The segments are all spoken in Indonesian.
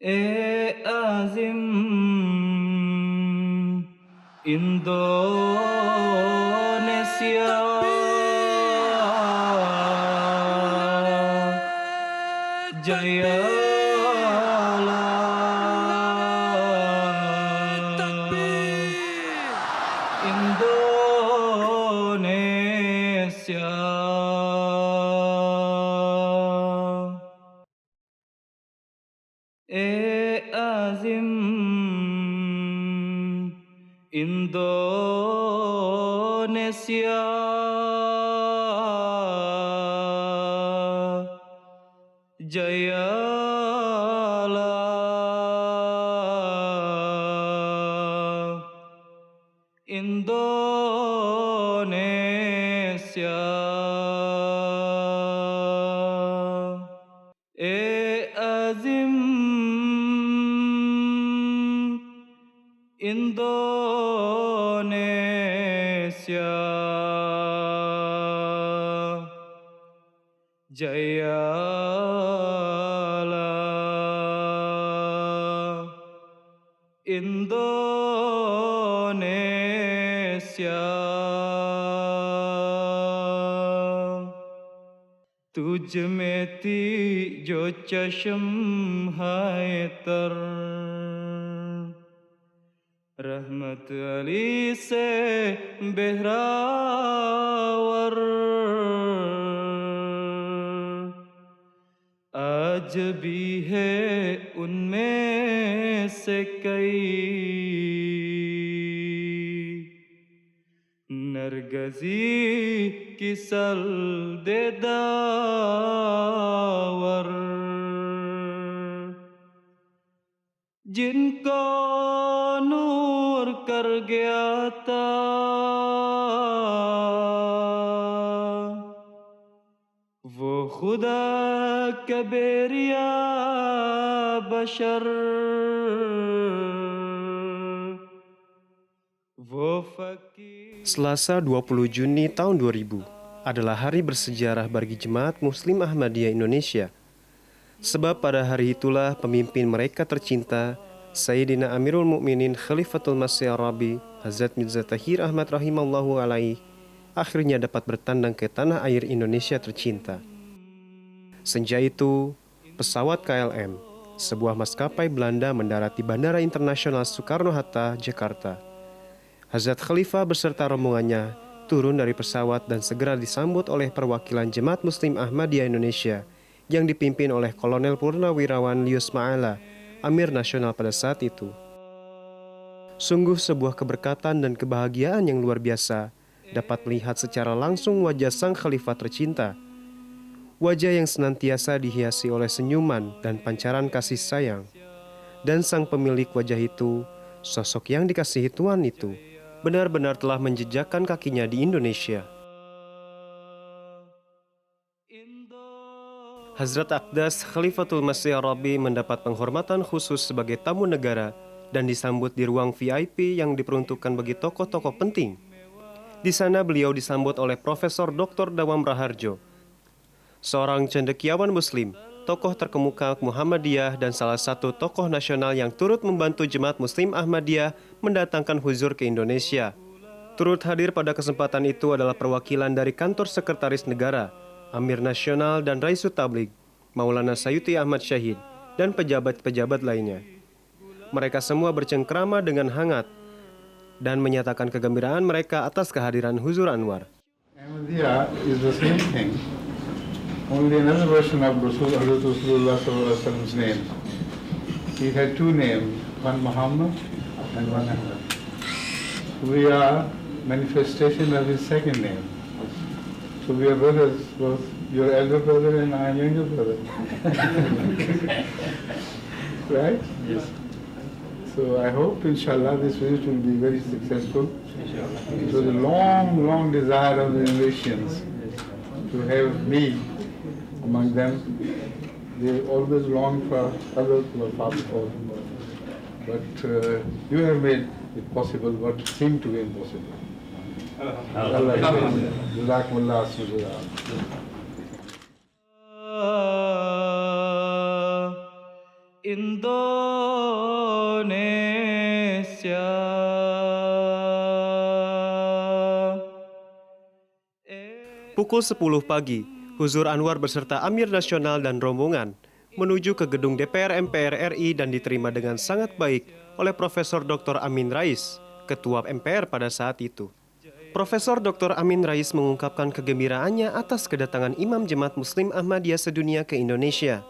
azim Indonesia jayalah Indonesia azim Indonesia jayalah Indonesia azim Indonesia jayalah Indonesia तुझ में थी जो चश्म हैतर रहमत अली से बहरावर आज भी है उनमें से कई नरगजी की सल्देदावर जिनको नूर कर गया था वो खुदा का बेरिया बशर वो फकीर. Selasa 20 Juni tahun 2000 adalah hari bersejarah bagi Jemaat Muslim Ahmadiyah Indonesia. Sebab pada hari itulah pemimpin mereka tercinta, Sayyidina Amirul Mukminin Khalifatul Masih Ar-Rabi, Hazrat Mirza Tahir Ahmad rahimallahu alaih, akhirnya dapat bertandang ke tanah air Indonesia tercinta. Senja itu, pesawat KLM, sebuah maskapai Belanda mendarat di Bandara Internasional Soekarno-Hatta, Jakarta. Hazrat Khalifah beserta rombongannya turun dari pesawat dan segera disambut oleh perwakilan Jemaat Muslim Ahmadiyah Indonesia yang dipimpin oleh Kolonel Purnawirawan Lius Ma'ala, Amir Nasional pada saat itu. Sungguh sebuah keberkatan dan kebahagiaan yang luar biasa dapat melihat secara langsung wajah sang Khalifah tercinta. Wajah yang senantiasa dihiasi oleh senyuman dan pancaran kasih sayang. Dan sang pemilik wajah itu, sosok yang dikasihi Tuhan itu, benar-benar telah menjejakkan kakinya di Indonesia. Hazrat Aqdas Khalifatul Masih Ar-Rabi mendapat penghormatan khusus sebagai tamu negara dan disambut di ruang VIP yang diperuntukkan bagi tokoh-tokoh penting. Di sana beliau disambut oleh Profesor Dr. Dawam Raharjo, seorang cendekiawan Muslim, tokoh terkemuka Muhammadiyah dan salah satu tokoh nasional yang turut membantu Jemaat Muslim Ahmadiyah mendatangkan huzur ke Indonesia. Turut hadir pada kesempatan itu adalah perwakilan dari Kantor Sekretaris Negara, Amir Nasional dan Raisu Tabligh, Maulana Sayuti Ahmad Syahid, dan pejabat-pejabat lainnya. Mereka semua bercengkrama dengan hangat dan menyatakan kegembiraan mereka atas kehadiran Huzur Anwar. Ahmadiyya is the same thing. Only another version of Rasulullah Sallallahu name. He had two names, one Muhammad and one Ahmad. We are manifestation of his second name. So we are brothers, both your elder brother and I am younger brother. Right? Yes. So I hope, inshallah, this visit will be very successful. It was a long, long desire of the Indonesians to have me among them. They always longed for others who were far before. But you have made it possible what seemed to be impossible. Allah Jazakumullah khairan. Indonesia. Pukul 10 pagi, Huzur Anwar beserta Amir Nasional dan rombongan menuju ke gedung DPR MPR RI dan diterima dengan sangat baik oleh Profesor Dr. Amin Rais, Ketua MPR pada saat itu. Profesor Dr. Amin Rais mengungkapkan kegembiraannya atas kedatangan Imam Jemaat Muslim Ahmadiyah sedunia ke Indonesia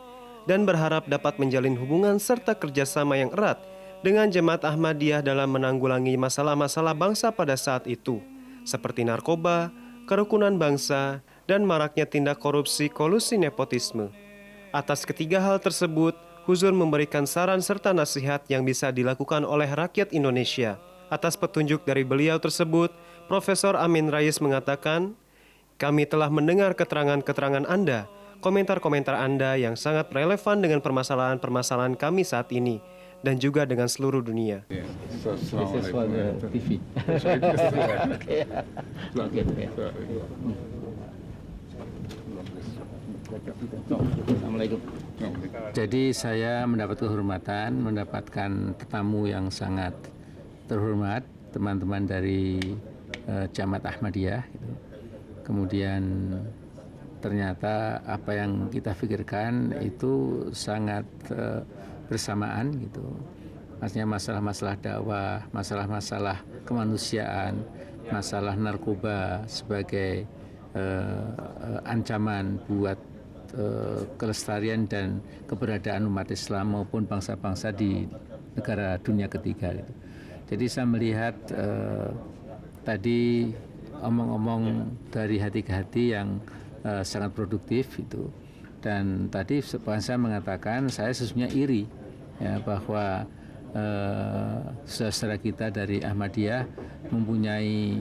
dan berharap dapat menjalin hubungan serta kerjasama yang erat dengan Jemaat Ahmadiyah dalam menanggulangi masalah-masalah bangsa pada saat itu, seperti narkoba, kerukunan bangsa, dan maraknya tindak korupsi, kolusi, nepotisme. Atas ketiga hal tersebut, Huzur memberikan saran serta nasihat yang bisa dilakukan oleh rakyat Indonesia. Atas petunjuk dari beliau tersebut, Profesor Amin Rais mengatakan, "Kami telah mendengar keterangan-keterangan Anda, komentar-komentar Anda yang sangat relevan dengan permasalahan-permasalahan kami saat ini, dan juga dengan seluruh dunia." Yeah. So, This is for the TV. Assalamualaikum. Jadi saya mendapat kehormatan, mendapatkan tetamu yang sangat terhormat, teman-teman dari Jamaat Ahmadiyah. Gitu. Kemudian ternyata apa yang kita pikirkan itu sangat bersamaan gitu. Maksudnya masalah-masalah dakwah, masalah-masalah kemanusiaan, masalah narkoba sebagai ancaman buat kelestarian dan keberadaan umat Islam maupun bangsa-bangsa di negara dunia ketiga. Gitu. Jadi saya melihat tadi omong-omong dari hati ke hati yang sangat produktif itu. Dan tadi saya mengatakan saya sesungguhnya iri ya, bahwa saudara kita dari Ahmadiyah mempunyai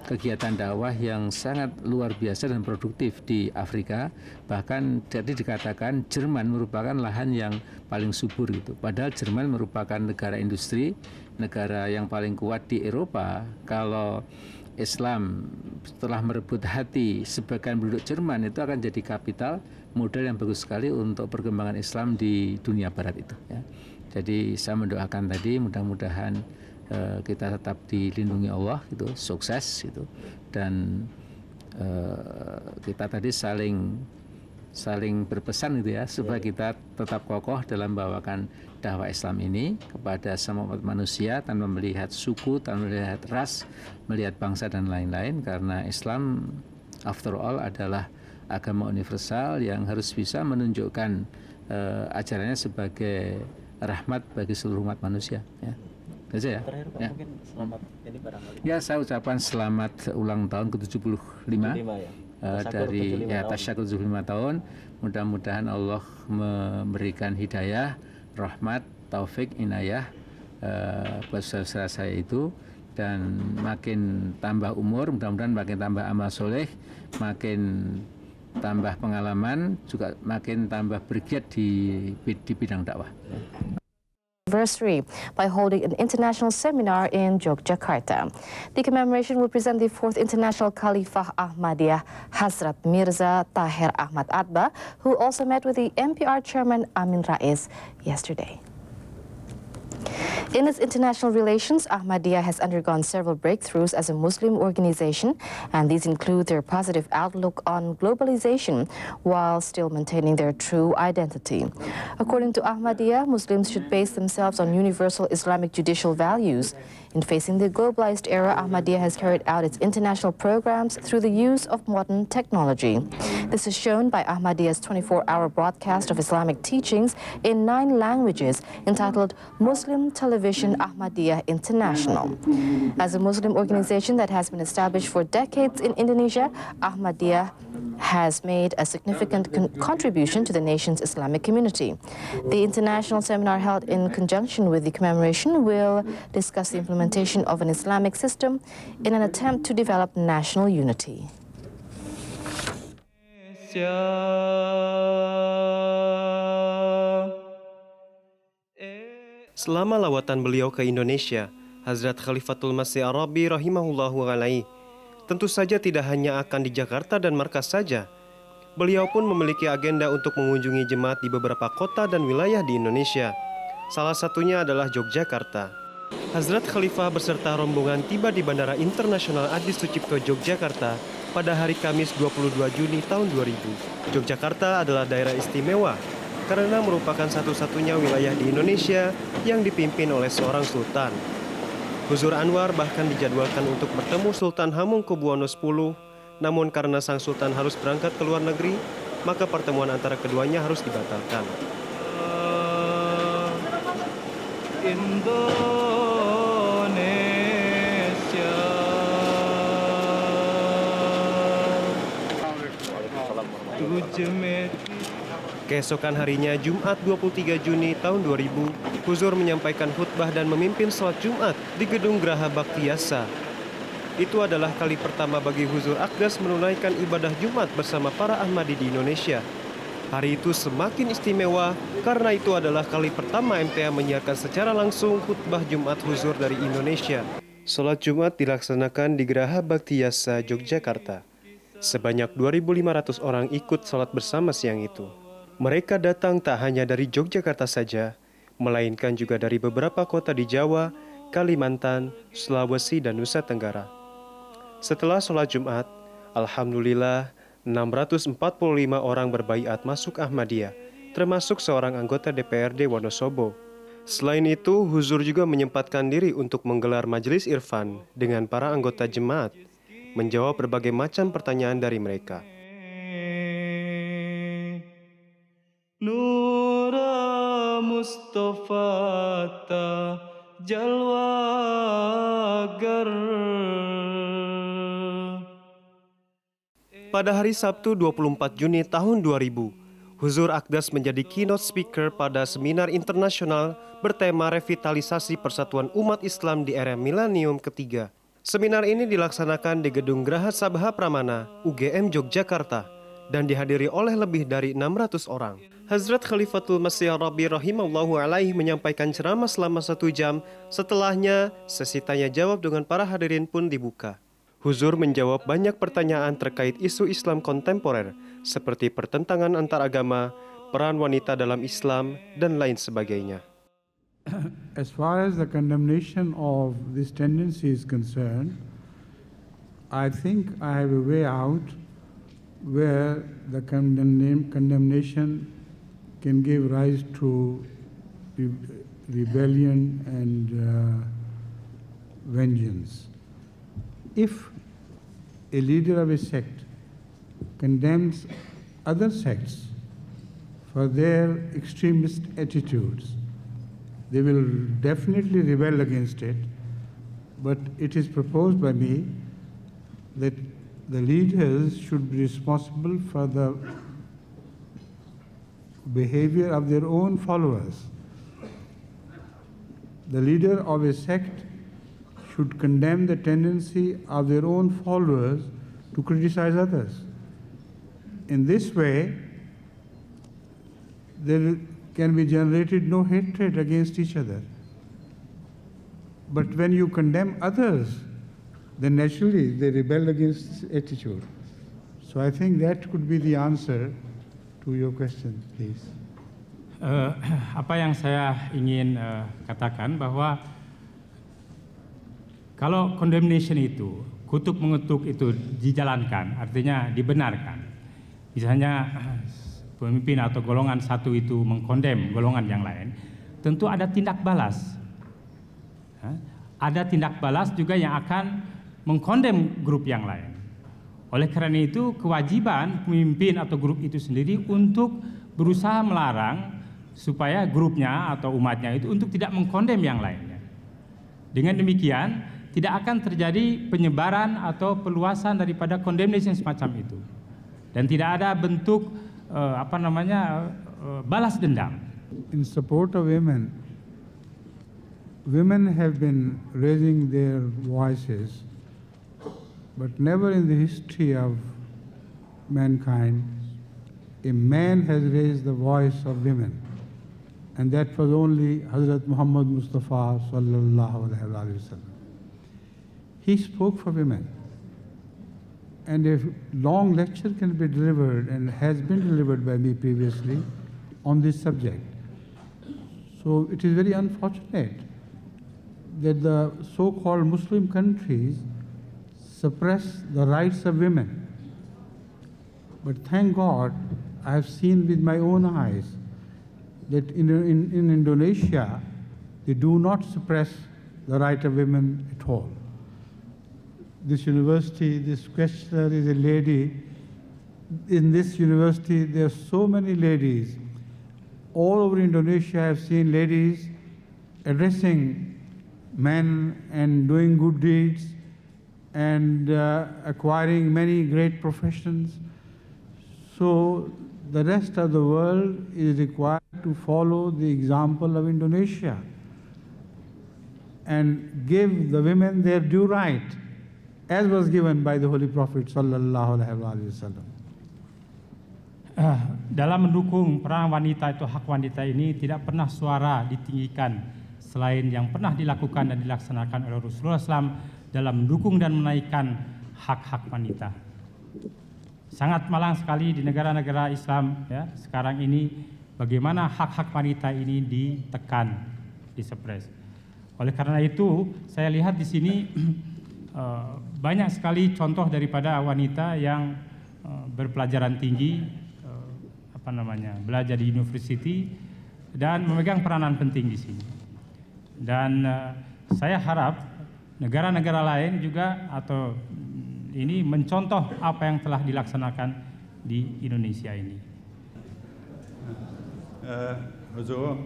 kegiatan dakwah yang sangat luar biasa dan produktif di Afrika. Bahkan jadi dikatakan Jerman merupakan lahan yang paling subur gitu. Padahal Jerman merupakan negara industri, negara yang paling kuat di Eropa. Kalau Islam setelah merebut hati sebagian penduduk Jerman, itu akan jadi kapital modal yang bagus sekali untuk perkembangan Islam di dunia barat itu ya. Jadi saya mendoakan tadi mudah-mudahan kita tetap dilindungi Allah gitu, sukses gitu, dan kita tadi saling berpesan gitu ya, supaya kita tetap kokoh dalam membawakan dakwah Islam ini kepada semua umat manusia tanpa melihat suku, tanpa melihat ras, melihat bangsa dan lain-lain, karena Islam after all adalah agama universal yang harus bisa menunjukkan ajarannya sebagai rahmat bagi seluruh umat manusia ya. Ya. Ya. Mungkin selamat ini barangkali. Ya, saya ucapkan selamat ulang tahun ke-75 ya. dari Tasyakur 75 tahun. Mudah-mudahan Allah memberikan hidayah, rahmat, taufik, inayah buat saudara saya itu, dan makin tambah umur, mudah-mudahan makin tambah amal soleh, makin tambah pengalaman, juga makin tambah bergiat di bidang dakwah. Anniversary by holding an international seminar in Yogyakarta. The commemoration will present the 4th International Khalifah Ahmadiyah, Hazrat Mirza Tahir Ahmad Atba, who also met with the MPR chairman Amin Rais yesterday. In its international relations, Ahmadiyya has undergone several breakthroughs as a Muslim organization, and these include their positive outlook on globalization while still maintaining their true identity. According to Ahmadiyya, Muslims should base themselves on universal Islamic judicial values. In facing the globalized era, Ahmadiyya has carried out its international programs through the use of modern technology. This is shown by Ahmadiyya's 24-hour broadcast of Islamic teachings in 9 languages entitled Muslim Television Ahmadiyya International. As a Muslim organization that has been established for decades in Indonesia, Ahmadiyya has made a significant contribution to the nation's Islamic community. The international seminar held in conjunction with the commemoration will discuss the implementation of an Islamic system in an attempt to develop national unity. Selama lawatan beliau ke Indonesia, Hazrat Khalifatul Masih Ar-Rabi rahimahullahu alaihi tentu saja tidak hanya akan di Jakarta dan Markas saja. Beliau pun memiliki agenda untuk mengunjungi jemaat di beberapa kota dan wilayah di Indonesia. Salah satunya adalah Yogyakarta. Hazrat Khalifah beserta rombongan tiba di Bandara Internasional Adi Sucipto, Yogyakarta pada hari Kamis 22 Juni tahun 2000. Yogyakarta adalah daerah istimewa karena merupakan satu-satunya wilayah di Indonesia yang dipimpin oleh seorang sultan. Huzur Anwar bahkan dijadwalkan untuk bertemu Sultan Hamengkubuwono X. Namun karena sang sultan harus berangkat ke luar negeri, maka pertemuan antara keduanya harus dibatalkan. Indonesia. Keesokan harinya, Jumat 23 Juni tahun 2000, Huzur menyampaikan khutbah dan memimpin sholat Jumat di Gedung Graha Bakti Yasa. Itu adalah kali pertama bagi Huzur Akdas menunaikan ibadah Jumat bersama para Ahmadi di Indonesia. Hari itu semakin istimewa karena itu adalah kali pertama MTA menyiarkan secara langsung khutbah Jumat Huzur dari Indonesia. Sholat Jumat dilaksanakan di Graha Bakti Yasa, Yogyakarta. Sebanyak 2.500 orang ikut sholat bersama siang itu. Mereka datang tak hanya dari Yogyakarta saja, melainkan juga dari beberapa kota di Jawa, Kalimantan, Sulawesi, dan Nusa Tenggara. Setelah sholat Jumat, alhamdulillah 645 orang berbaiat masuk Ahmadiyah, termasuk seorang anggota DPRD Wonosobo. Selain itu, Huzur juga menyempatkan diri untuk menggelar majelis irfan dengan para anggota jemaat, menjawab berbagai macam pertanyaan dari mereka. Nura Mustafa ta jalwagar. Pada hari Sabtu 24 Juni tahun 2000, Huzur Akdas menjadi keynote speaker pada seminar internasional bertema revitalisasi persatuan umat Islam di era milenium ketiga. Seminar ini dilaksanakan di Gedung Graha Sabha Pramana, UGM Yogyakarta, dan dihadiri oleh lebih dari 600 orang. Hazrat Khalifatul Masih Rabi rahimallahu alaihi menyampaikan ceramah selama 1 jam. Setelahnya, sesi tanya jawab dengan para hadirin pun dibuka. Huzur menjawab banyak pertanyaan terkait isu Islam kontemporer, seperti pertentangan antar agama, peran wanita dalam Islam, dan lain sebagainya. As far as the condemnation of this tendency is concerned, I think I have a way out where the condemnation can give rise to rebellion and vengeance. If a leader of a sect condemns other sects for their extremist attitudes, they will definitely rebel against it, but it is proposed by me that the leaders should be responsible for the behavior of their own followers. The leader of a sect should condemn the tendency of their own followers to criticize others. In this way, there can be generated no hatred against each other. But when you condemn others, then naturally they rebel against this attitude. So I think that could be the answer to your question, please. Apa yang saya ingin katakan bahwa kalau condemnation itu, kutuk mengutuk itu dijalankan, artinya dibenarkan. Misalnya pemimpin atau golongan satu itu mengkondem golongan yang lain, tentu ada tindak balas. Ada tindak balas juga yang akan mengkondem grup yang lain. Oleh karena itu, kewajiban pemimpin atau grup itu sendiri untuk berusaha melarang supaya grupnya atau umatnya itu untuk tidak mengkondem yang lainnya. Dengan demikian, tidak akan terjadi penyebaran atau perluasan daripada condemnation semacam itu. Dan tidak ada bentuk balas dendam. In support of women, women have been raising their voices, but never in the history of mankind a man has raised the voice of women, and that was only Hazrat Muhammad Mustafa sallallahu alaihi wasallam. He spoke for women. and a long lecture can be delivered and has been delivered by me previously on this subject. So it is very unfortunate that the so-called Muslim countries suppress the rights of women. But thank God, I have seen with my own eyes that in Indonesia, they do not suppress the right of women at all. This university, this questioner is a lady. In this university, there are so many ladies. All over Indonesia, I have seen ladies addressing men and doing good deeds and acquiring many great professions. So the rest of the world is required to follow the example of Indonesia and give the women their due right, as was given by the Holy Prophet sallallahu alaihi wasallam. Dalam mendukung peran wanita itu, hak wanita ini tidak pernah suara ditinggikan selain yang pernah dilakukan dan dilaksanakan oleh Rasulullah SAW dalam mendukung dan menaikkan hak-hak wanita. Sangat malang sekali di negara-negara Islam ya sekarang ini bagaimana hak-hak wanita ini ditekan, disupres. Oleh karena itu saya lihat di sini banyak sekali contoh daripada wanita yang berpelajaran tinggi, belajar di university dan memegang peranan penting di sini. Dan saya harap negara-negara lain juga atau ini mencontoh apa yang telah dilaksanakan di Indonesia ini. Huzur,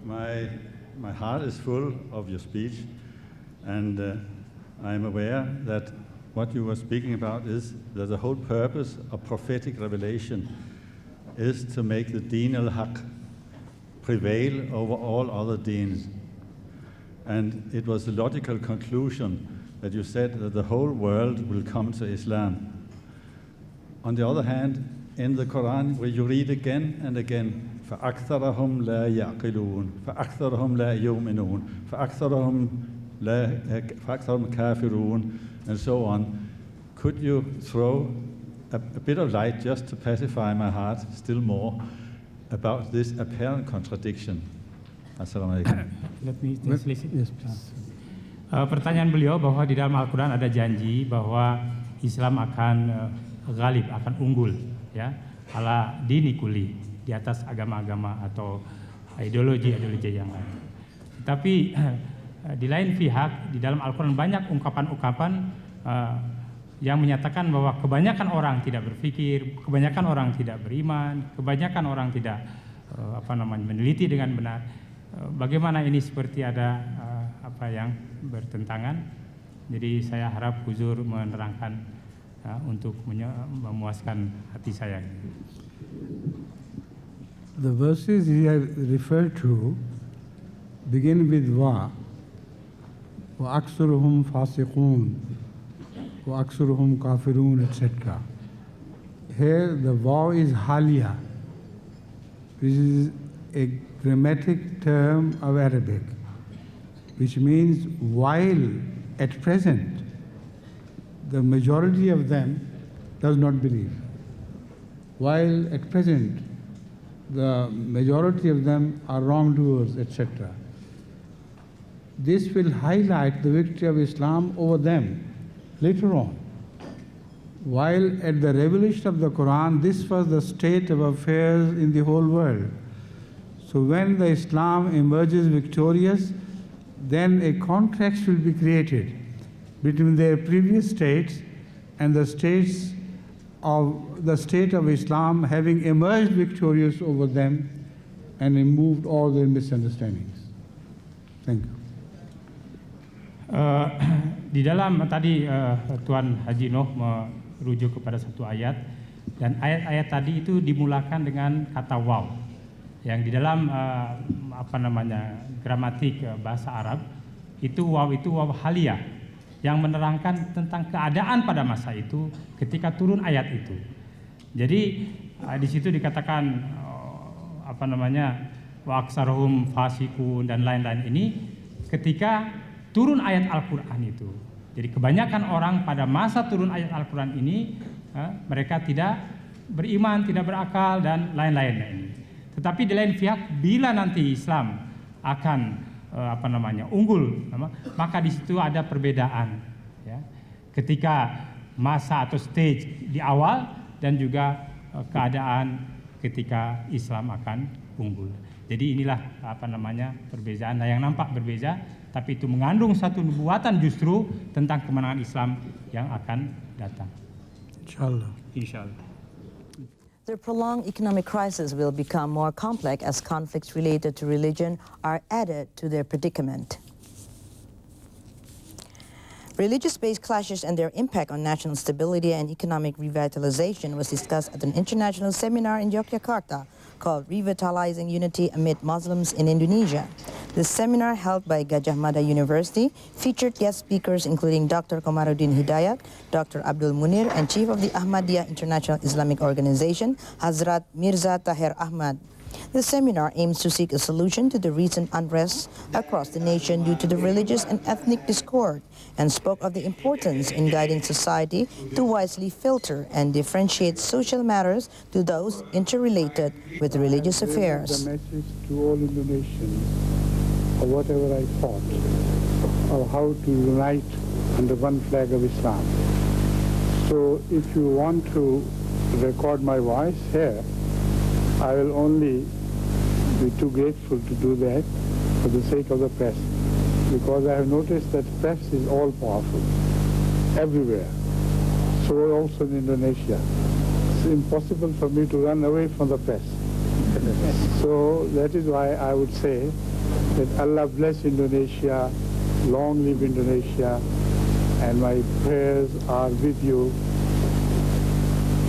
my heart is full of your speech, and I am aware that what you were speaking about is that the whole purpose of prophetic revelation is to make the Deen al-Haq prevail over all other deens. And it was the logical conclusion that you said that the whole world will come to Islam. On the other hand, in the Quran, where you read again and again, فَأَكْثَرَهُمْ لَا يَعْقِلُونَ فَأَكْثَرَهُمْ لَا يُؤْمِنُونَ فَأَكْثَرَهُمْ كَافِرُونَ, and so on. Could you throw a bit of light just to pacify my heart still more about this apparent contradiction? Assalamualaikum. Let me translate. Yes, please. Pertanyaan beliau bahwa di dalam Al-Quran ada janji bahwa Islam akan ghalib, akan unggul, ya, ala dini kuli, di atas agama-agama atau ideologi-ideologi yang lain. Tapi di lain pihak di dalam Al-Quran banyak ungkapan-ungkapan yang menyatakan bahwa kebanyakan orang tidak berpikir, kebanyakan orang tidak beriman, kebanyakan orang tidak meneliti dengan benar. Bagaimana ini seperti ada apa yang bertentangan? Jadi saya harap Huzur menerangkan untuk memuaskan hati saya. The verses he has referred to begin with wa aksaruhum fasiqun, wa aksaruhum kafirun, etc. Here the wa is halia, which is a grammatic term of Arabic, which means while at present the majority of them does not believe. While at present the majority of them are wrongdoers, etc. This will highlight the victory of Islam over them later on. While at the revelation of the Quran, this was the state of affairs in the whole world. So when the Islam emerges victorious, then a contrast will be created between their previous states and the state of Islam having emerged victorious over them and removed all their misunderstandings. Thank you. Di dalam tadi Tuan Haji Noh merujuk kepada satu ayat, dan ayat-ayat tadi itu dimulakan dengan kata waw, yang di dalam gramatik bahasa Arab itu waw haliyah, yang menerangkan tentang keadaan pada masa itu ketika turun ayat itu. Jadi di situ dikatakan wa aksaruhum fasikun dan lain-lain ini ketika turun ayat Al-Quran itu. Jadi kebanyakan orang pada masa turun ayat Al-Quran ini mereka tidak beriman, tidak berakal dan lain-lainnya ini. Tetapi di lain pihak, bila nanti Islam akan unggul, maka di situ ada perbedaan. Ya. Ketika masa atau stage di awal dan juga keadaan ketika Islam akan unggul. Jadi inilah perbedaan yang nampak berbeda, tapi itu mengandung satu nubuatan justru tentang kemenangan Islam yang akan datang. Insyaallah. Insyaallah. The prolonged economic crisis will become more complex as conflicts related to religion are added to their predicament. Religious-based clashes and their impact on national stability and economic revitalization was discussed at an international seminar in Yogyakarta called Revitalizing Unity Amid Muslims in Indonesia. The seminar, held by Gajah Mada University, featured guest speakers including Dr. Komarudin Hidayat, Dr. Abdul Munir, and Chief of the Ahmadiyya International Islamic Organization, Hazrat Mirza Tahir Ahmad. The seminar aims to seek a solution to the recent unrest across the nation due to the religious and ethnic discord, and spoke of the importance in guiding society to wisely filter and differentiate social matters to those interrelated with religious affairs. The message to all Indonesians, or whatever I thought, of how to unite under one flag of Islam. So if you want to record my voice here, I will only be too grateful to do that for the sake of the press, because I have noticed that press is all powerful everywhere, so also in Indonesia. It's impossible for me to run away from the press. So that is why I would say that Allah bless Indonesia, long live Indonesia, and my prayers are with you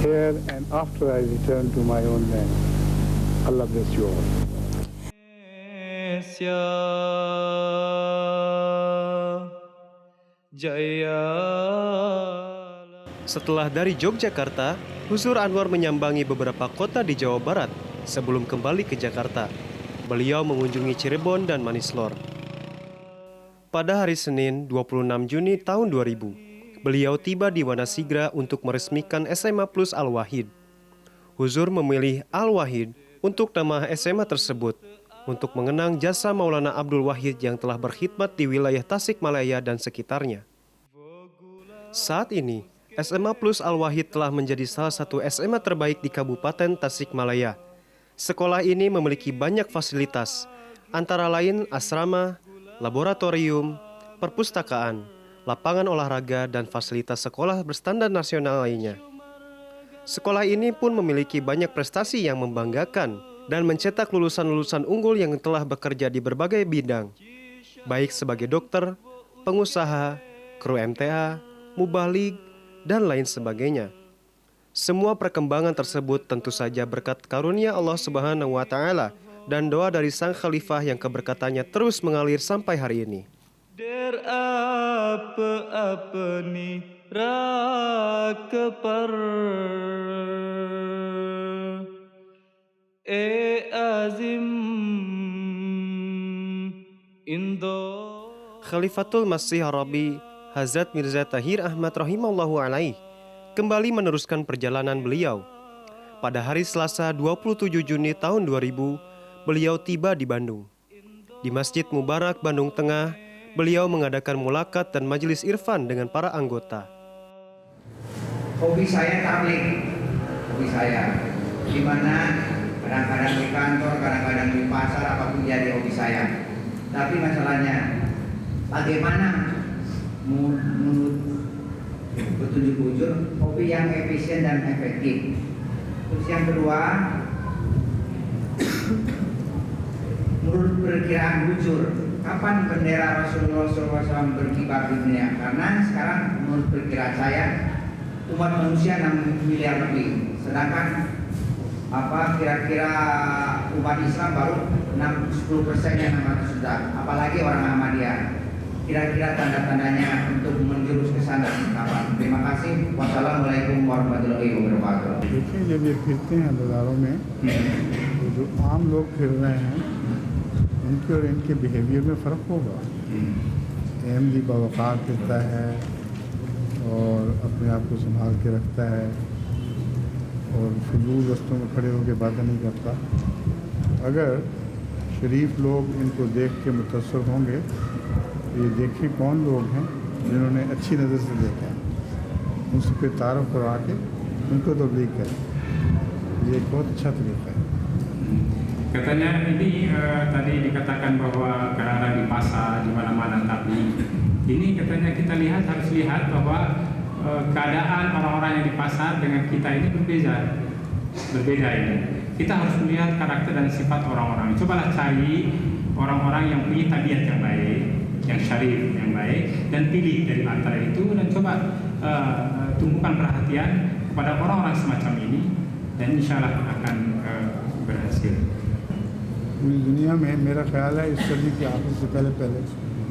here and after I return to my own land. Allah bless you all. Indonesia Jaya. Setelah dari Yogyakarta, Huzur Anwar menyambangi beberapa kota di Jawa Barat sebelum kembali ke Jakarta. Beliau mengunjungi Cirebon dan Manislor. Pada hari Senin 26 Juni tahun 2000, beliau tiba di Wanasigra untuk meresmikan SMA Plus Al-Wahid. Huzur memilih Al-Wahid untuk nama SMA tersebut untuk mengenang jasa Maulana Abdul Wahid yang telah berkhidmat di wilayah Tasikmalaya dan sekitarnya. Saat ini, SMA Plus Al-Wahid telah menjadi salah satu SMA terbaik di Kabupaten Tasikmalaya. Sekolah ini memiliki banyak fasilitas, antara lain asrama, laboratorium, perpustakaan, lapangan olahraga, dan fasilitas sekolah berstandar nasional lainnya. Sekolah ini pun memiliki banyak prestasi yang membanggakan dan mencetak lulusan-lulusan unggul yang telah bekerja di berbagai bidang, baik sebagai dokter, pengusaha, kru MTA, mubalig, dan lain sebagainya. Semua perkembangan tersebut tentu saja berkat karunia Allah Subhanahu wa Ta'ala dan doa dari sang khalifah yang keberkatannya terus mengalir sampai hari ini. Der apa ni rakepar azim Indo. Khalifatul Masih Arabi Hazrat Mirza Tahir Ahmad rahimallahu alaih kembali meneruskan perjalanan beliau. Pada hari Selasa 27 Juni tahun 2000, beliau tiba di Bandung. Di Masjid Mubarak Bandung Tengah, beliau mengadakan mulakat dan majelis irfan dengan para anggota. Hobi saya tabligh, hobi saya, di mana kadang-kadang di kantor, kadang-kadang di pasar, apapun jadi hobi saya. Tapi masalahnya, bagaimana menurut petunjuk bujur hobi yang efisien dan efektif. Terus yang kedua, menurut perkiraan bujur, kapan bendera Rasulullah SAW berkibar di dunia? Karena sekarang menurut perkiraan saya umat manusia 6 miliar lebih, sedangkan kira-kira umat Islam baru 10%-nya 600 juta, apalagi orang Ahmadiyah. Kira-kira tanda-tandanya untuk menjurus ke sana kapan? Terima kasih. Wassalamualaikum warahmatullahi wabarakatuh. देखिए जब ये फिरते हैं बाजारों में तो जो आम लोग फिर रहे हैं उनके और इनके बिहेवियर में फ़र्क होगा। अहमदी बावक़ार फिरता है और अपने आप को संभाल के रखता है, और फजूल रस्तों में खड़े होकर बातें नहीं करता। अगर शरीफ लोग इनको देख के मुतासर होंगे तो ये देखें कौन लोग हैं जिन्होंने अच्छी नज़र से देखा है, उनसे पे तारुफ करा के उनको तबलीग करें। ये एक बहुत अच्छा तरीका है। Katanya ini tadi dikatakan bahwa kadang-kadang di pasar di mana-mana, tapi ini katanya kita harus lihat bahwa keadaan orang-orang yang di pasar dengan kita ini berbeda ini. Kita harus melihat karakter dan sifat orang-orang. Cobalah cari orang-orang yang punya tabiat yang baik, yang syarif, yang baik, dan pilih dari antara itu dan coba tumpukan perhatian kepada orang-orang semacam ini dan insya Allah akan berhasil. पूरी दुनिया में मेरा ख्याल है इस सदी के आखिर से पहले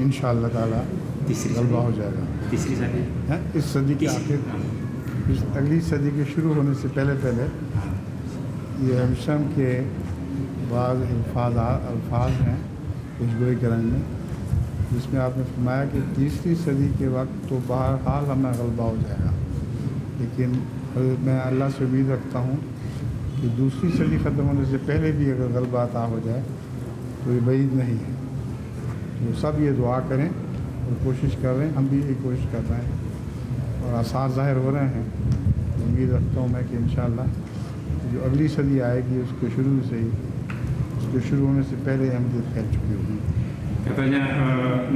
इंशाअल्लाह ताला गलबा हो जाएगा। तीसरी सदी है इस सदी के आखिर, इस अगली सदी के शुरू होने से पहले ये हमशम के बाज़ अल्फाज हैं खुशबुई करम में, जिसमें आपने फरमाया कि तीसरी सदी के वक्त तो बहरहाल हमें गलबा हो जाएगा, लेकिन मैं अल्लाह से उम्मीद रखता हूँ कि दूसरी सदी ख़त्म होने से पहले भी अगर गलबा अता हो जाए तो ये बईद नहीं है। तो सब ये दुआ करें और कोशिश कर रहे हैं, हम भी ये कोशिश कर रहे हैं और आसार ज़ाहिर हो रहे हैं। उम्मीद रखता हूँ मैं कि इंशाअल्लाह जो अगली सदी आएगी उसके शुरू होने से पहले हम फैल चुकी होगी। Katanya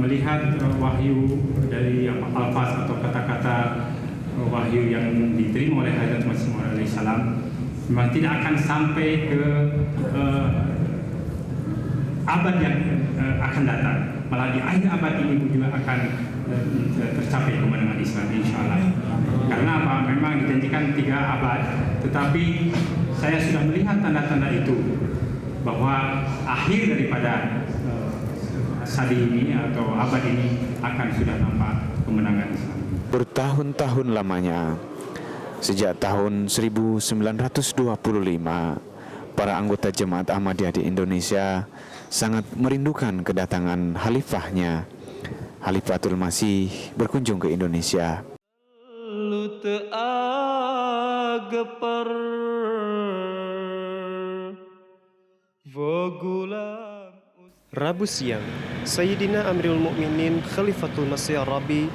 melihat wahyu dari alfaz atau kata-kata wahyu yang diterima oleh Hazrat Masih Maud alaihissalam memang tidak akan sampai ke abad yang akan datang, malah di akhir abad ini juga akan tercapai kemenangan Islam insyaallah. Karena apa? Memang dijanjikan 3 abad, tetapi saya sudah melihat tanda-tanda itu bahwa akhir daripada sadi ini atau abad ini akan sudah nampak kemenangan Islam. Bertahun-tahun lamanya, sejak tahun 1925, para anggota Jemaat Ahmadiyah di Indonesia sangat merindukan kedatangan khalifahnya, Khalifatul Masih, berkunjung ke Indonesia. Rabu siang, Sayyidina Amirul Mukminin Khalifatul Masih Ar-Rabi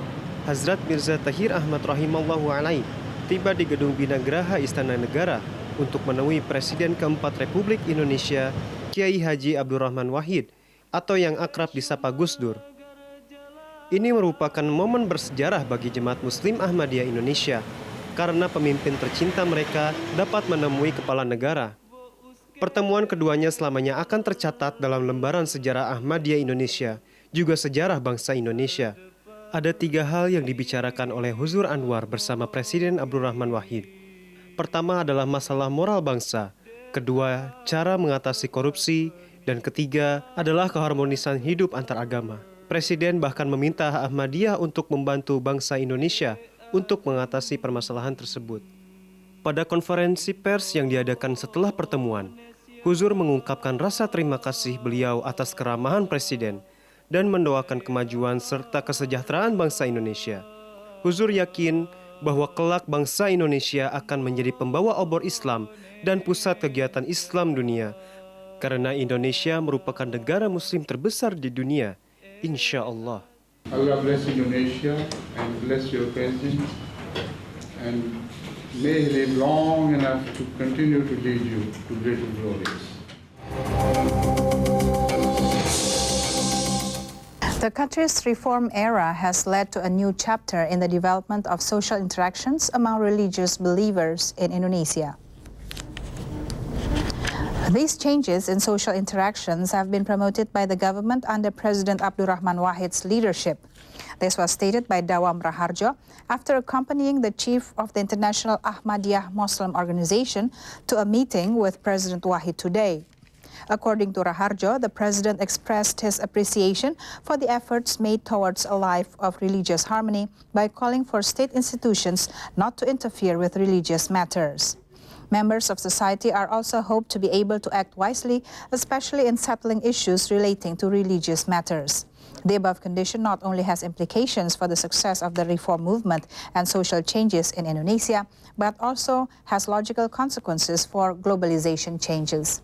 Hazrat Mirza Tahir Ahmad rahimallahu alaih tiba di Gedung Bina Geraha Istana Negara untuk menemui Presiden keempat Republik Indonesia Kiai Haji Abdurrahman Wahid atau yang akrab disapa Gus Dur. Ini merupakan momen bersejarah bagi Jemaat Muslim Ahmadiyah Indonesia karena pemimpin tercinta mereka dapat menemui kepala negara. Pertemuan keduanya selamanya akan tercatat dalam lembaran sejarah Ahmadiyah Indonesia, juga sejarah bangsa Indonesia. Ada 3 hal yang dibicarakan oleh Huzur Anwar bersama Presiden Abdurrahman Wahid. Pertama adalah masalah moral bangsa, kedua cara mengatasi korupsi, dan ketiga adalah keharmonisan hidup antar agama. Presiden bahkan meminta Ahmadiyah untuk membantu bangsa Indonesia untuk mengatasi permasalahan tersebut. Pada konferensi pers yang diadakan setelah pertemuan, Huzur mengungkapkan rasa terima kasih beliau atas keramahan Presiden dan mendoakan kemajuan serta kesejahteraan bangsa Indonesia. Huzur yakin bahwa kelak bangsa Indonesia akan menjadi pembawa obor Islam dan pusat kegiatan Islam dunia, karena Indonesia merupakan negara Muslim terbesar di dunia, insya Allah. Allah bless Indonesia and bless your president, and may he live long enough to continue to lead you to greater glories. The country's reform era has led to a new chapter in the development of social interactions among religious believers in Indonesia. These changes in social interactions have been promoted by the government under President Abdurrahman Wahid's leadership. This was stated by Dawam Raharjo after accompanying the chief of the International Ahmadiyah Muslim Organization to a meeting with President Wahid today. According to Raharjo, the president expressed his appreciation for the efforts made towards a life of religious harmony by calling for state institutions not to interfere with religious matters. Members of society are also hoped to be able to act wisely, especially in settling issues relating to religious matters. The above condition not only has implications for the success of the reform movement and social changes in Indonesia, but also has logical consequences for globalization changes.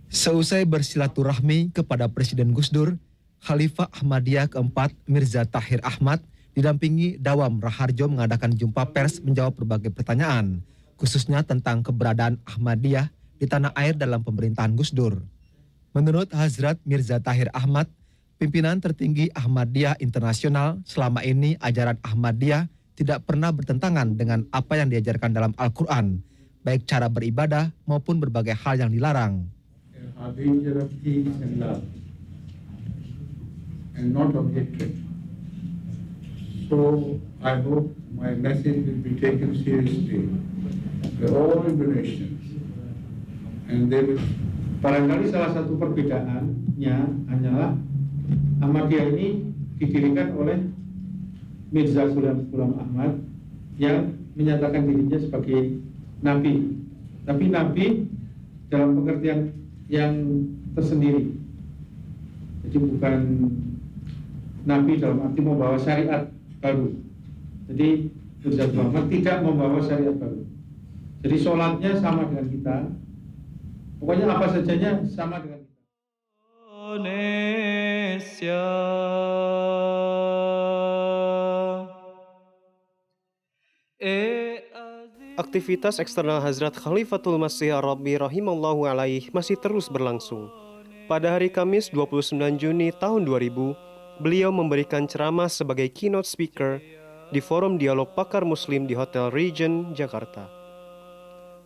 Seusai bersilaturahmi kepada Presiden Gus Dur, Khalifah Ahmadiyah keempat Mirza Tahir Ahmad didampingi Dawam Raharjo mengadakan jumpa pers menjawab berbagai pertanyaan, khususnya tentang keberadaan Ahmadiyah di tanah air dalam pemerintahan Gus Dur. Menurut Hazrat Mirza Tahir Ahmad, pimpinan tertinggi Ahmadiyah Internasional, selama ini ajaran Ahmadiyah tidak pernah bertentangan dengan apa yang diajarkan dalam Al-Quran, baik cara beribadah maupun berbagai hal yang dilarang. And not of hatred. So I hope my message will be taken seriously by all Indonesians, and they will. Barangkali salah satu perbedaannya hanyalah Ahmadiyah ini didirikan oleh Mirza Ghulam Ahmad yang menyatakan dirinya sebagai nabi. Tapi nabi dalam pengertian yang tersendiri. Jadi bukan nabi dalam arti membawa syariat baru. Jadi Mirza Ghulam Ahmad tidak membawa syariat baru. Jadi sholatnya sama dengan kita. Pokoknya apa sajanya sama dengan kita. Indonesia. Aktivitas eksternal Hazrat Khalifatul Masih Ar-Rabi rahimallahu alaih masih terus berlangsung. Pada hari Kamis 29 Juni tahun 2000, beliau memberikan ceramah sebagai keynote speaker di Forum Dialog Pakar Muslim di Hotel Regent, Jakarta.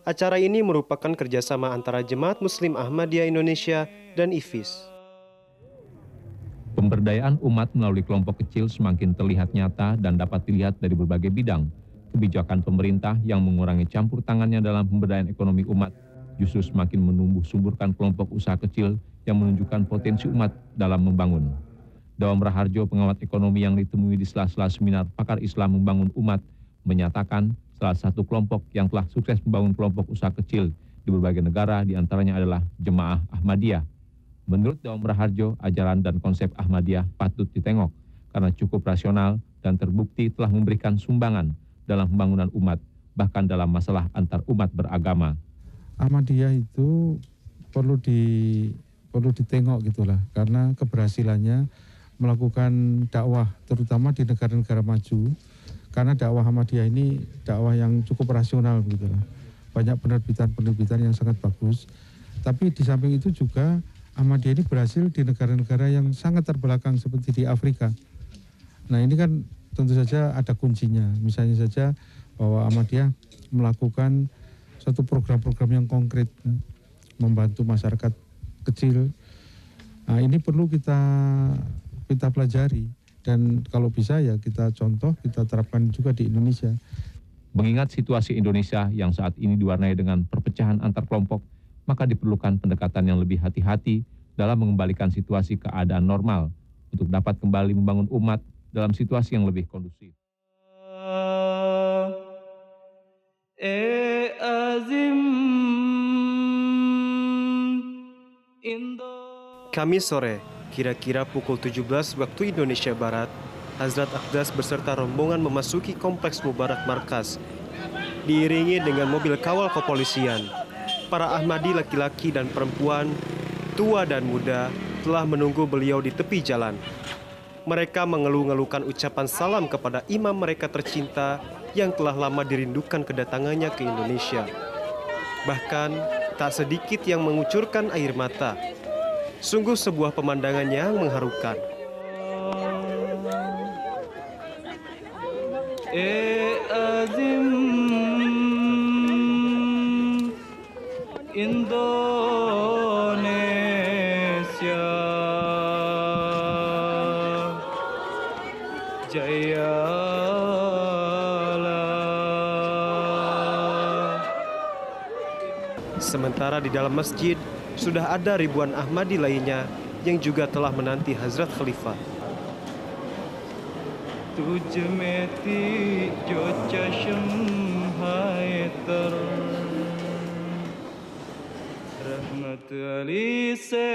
Acara ini merupakan kerjasama antara Jemaat Muslim Ahmadiyah Indonesia dan IFIS. Pemberdayaan umat melalui kelompok kecil semakin terlihat nyata dan dapat dilihat dari berbagai bidang. Kebijakan pemerintah yang mengurangi campur tangannya dalam pemberdayaan ekonomi umat justru semakin menumbuh suburkan kelompok usaha kecil yang menunjukkan potensi umat dalam membangun. Dawam Raharjo, pengawat ekonomi yang ditemui di sela-sela seminar Pakar Islam Membangun Umat, menyatakan salah satu kelompok yang telah sukses membangun kelompok usaha kecil di berbagai negara diantaranya adalah Jemaah Ahmadiyah. Menurut Dawam Raharjo, ajaran dan konsep Ahmadiyah patut ditengok karena cukup rasional dan terbukti telah memberikan sumbangan dalam pembangunan umat, bahkan dalam masalah antar umat beragama. Ahmadiyah itu perlu ditengok gitulah, karena keberhasilannya melakukan dakwah terutama di negara-negara maju, karena dakwah Ahmadiyah ini dakwah yang cukup rasional gitulah. Banyak penerbitan-penerbitan yang sangat bagus. Tapi di samping itu juga Ahmadiyah ini berhasil di negara-negara yang sangat terbelakang seperti di Afrika. Nah, ini kan tentu saja ada kuncinya. Misalnya saja bahwa Ahmadiyah melakukan satu program-program yang konkret membantu masyarakat kecil. Nah, ini perlu kita pelajari dan kalau bisa ya kita contoh, kita terapkan juga di Indonesia. Mengingat situasi Indonesia yang saat ini diwarnai dengan perpecahan antar kelompok, maka diperlukan pendekatan yang lebih hati-hati dalam mengembalikan situasi keadaan normal untuk dapat kembali membangun umat dalam situasi yang lebih kondusif. Kamis sore, kira-kira pukul 17 waktu Indonesia Barat, Hazrat Aqdas beserta rombongan memasuki kompleks Mubarak Markas. Diiringi dengan mobil kawal kepolisian, para Ahmadi laki-laki dan perempuan, tua dan muda, telah menunggu beliau di tepi jalan. Mereka mengeluh-ngeluhkan ucapan salam kepada imam mereka tercinta yang telah lama dirindukan kedatangannya ke Indonesia. Bahkan, tak sedikit yang mengucurkan air mata. Sungguh sebuah pemandangan yang mengharukan. Azim Indonesia Jayalah. Sementara di dalam masjid, sudah ada ribuan Ahmadi lainnya yang juga telah menanti Hazrat Khalifah. Tujmeti jo chasham hai tar रहमत अली से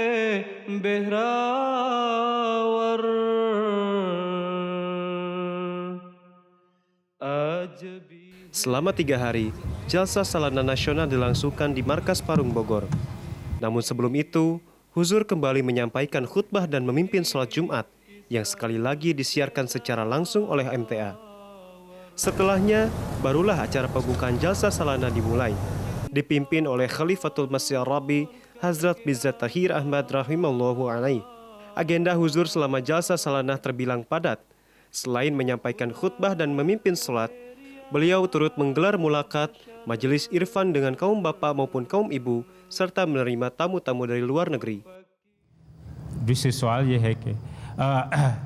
बेहरावर Selama 3 hari, Jalsa Salana Nasional dilangsungkan di Markas Parung Bogor. Namun sebelum itu, Huzur kembali menyampaikan khutbah dan memimpin sholat Jumat yang sekali lagi disiarkan secara langsung oleh MTA. Setelahnya, barulah acara pembukaan Jalsa Salana dimulai, dipimpin oleh Khalifatul Masih Rabi Hazrat Mirza Tahir Ahmad rahimallahu alaihi. Agenda Huzur selama Jalsa Salana terbilang padat. Selain menyampaikan khutbah dan memimpin sholat, beliau turut menggelar mulakat, majelis irfan dengan kaum bapak maupun kaum ibu, serta menerima tamu-tamu dari luar negeri.